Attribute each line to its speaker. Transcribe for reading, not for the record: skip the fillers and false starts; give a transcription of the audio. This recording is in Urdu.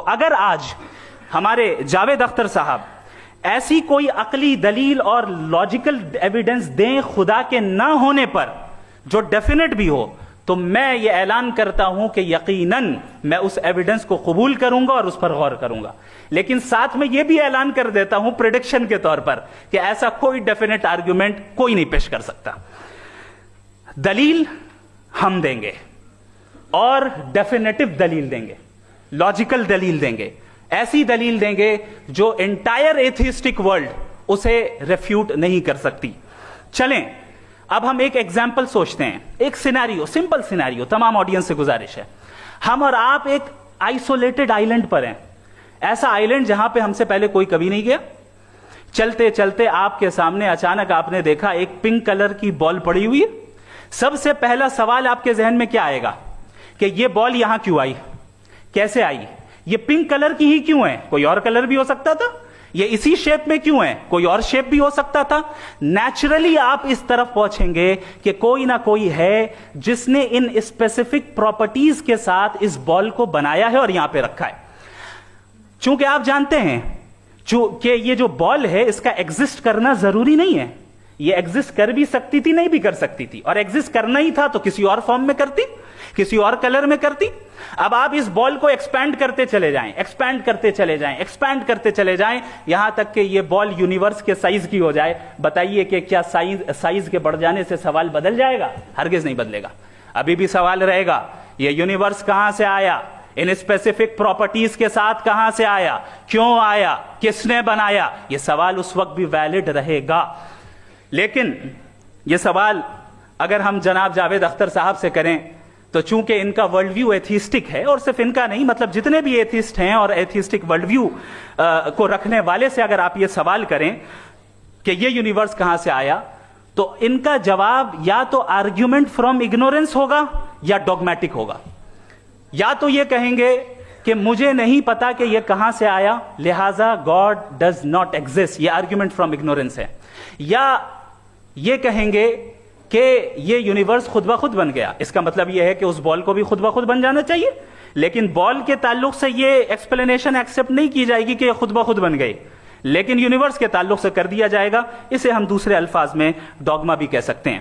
Speaker 1: اگر آج ہمارے جاوید اختر صاحب ایسی کوئی عقلی دلیل اور لاجیکل ایویڈنس دیں خدا کے نہ ہونے پر جو ڈیفینیٹ بھی ہو، تو میں یہ اعلان کرتا ہوں کہ یقیناً میں اس ایویڈنس کو قبول کروں گا اور اس پر غور کروں گا. لیکن ساتھ میں یہ بھی اعلان کر دیتا ہوں پریڈکشن کے طور پر کہ ایسا کوئی ڈیفینیٹ آرگیومنٹ کوئی نہیں پیش کر سکتا. دلیل ہم دیں گے اور ڈیفینیٹو دلیل دیں گے، لاجیکل دلیل دیں گے، ایسی دلیل دیں گے جو انٹائر ایتھیسٹک ورلڈ اسے ریفیوٹ نہیں کر سکتی. چلیں اب ہم ایک ایگزامپل سوچتے ہیں، ایک سینیریو، سمپل سینیریو. تمام آڈینس سے گزارش ہے، ہم اور آپ ایک آئسولیٹڈ آئیلینڈ پر ہیں، ایسا آئیلینڈ جہاں پہ ہم سے پہلے کوئی کبھی نہیں گیا. چلتے چلتے آپ کے سامنے اچانک آپ نے دیکھا ایک پنک کلر کی بال پڑی ہوئی ہے. سب سے پہلا سوال آپ کے ذہن میں کیا آئے گا کہ یہ بال یہاں کیوں آئی، کیسے آئی، یہ پنک کلر کی ہی کیوں ہے، کوئی اور کلر بھی ہو سکتا تھا، یہ اسی شیپ میں کیوں ہے، کوئی اور شیپ بھی ہو سکتا تھا. نیچرلی آپ اس طرف پہنچیں گے کہ کوئی نہ کوئی ہے جس نے ان اسپیسیفک پراپرٹیز کے ساتھ اس بال کو بنایا ہے اور یہاں پہ رکھا ہے. چونکہ آپ جانتے ہیں کہ یہ جو بال ہے اس کا ایگزسٹ کرنا ضروری نہیں ہے، یہ ایگزسٹ کر بھی سکتی تھی نہیں بھی کر سکتی تھی، اور ایگزسٹ کرنا ہی تھا تو کسی اور فارم میں کرتی، کسی اور کلر میں کرتی. اب آپ اس بال کو ایکسپینڈ کرتے چلے جائیں، ایکسپینڈ کرتے چلے جائیں، ایکسپینڈ کرتے چلے جائیں یہاں تک کہ یہ بال یونیورس کے سائز کی ہو جائے. بتائیے کہ کیا سائز کے بڑھ جانے سے سوال بدل جائے گا؟ ہرگز نہیں بدلے گا. ابھی بھی سوال رہے گا یہ یونیورس کہاں سے آیا، ان اسپیسیفک پراپرٹیز کے ساتھ کہاں سے آیا، کیوں آیا، کس نے بنایا. یہ سوال اس وقت بھی ویلڈ رہے گا. لیکن یہ سوال اگر ہم جناب جاوید اختر صاحب سے کریں تو چونکہ ان کا ورلڈ ویو ایتھیسٹک ہے، اور صرف ان کا نہیں، مطلب جتنے بھی ایتھیسٹ ہیں اور ایتھیسٹک ورلڈ ویو کو رکھنے والے سے اگر آپ یہ سوال کریں کہ یہ یونیورس کہاں سے آیا، تو ان کا جواب یا تو آرگیومنٹ فرام اگنورینس ہوگا یا ڈوگمیٹک ہوگا. یا تو یہ کہیں گے کہ مجھے نہیں پتا کہ یہ کہاں سے آیا لہذا گاڈ ڈز ناٹ ایگزسٹ، یہ آرگیومنٹ فرام اگنورینس ہے. یا یہ کہیں گے کہ یہ یونیورس خود بخود بن گیا، اس کا مطلب یہ ہے کہ اس بال کو بھی خود بخود بن جانا چاہیے. لیکن بال کے تعلق سے یہ ایکسپلینیشن ایکسپٹ نہیں کی جائے گی کہ یہ خود بخود بن گئی، لیکن یونیورس کے تعلق سے کر دیا جائے گا. اسے ہم دوسرے الفاظ میں ڈوگما بھی کہہ سکتے ہیں.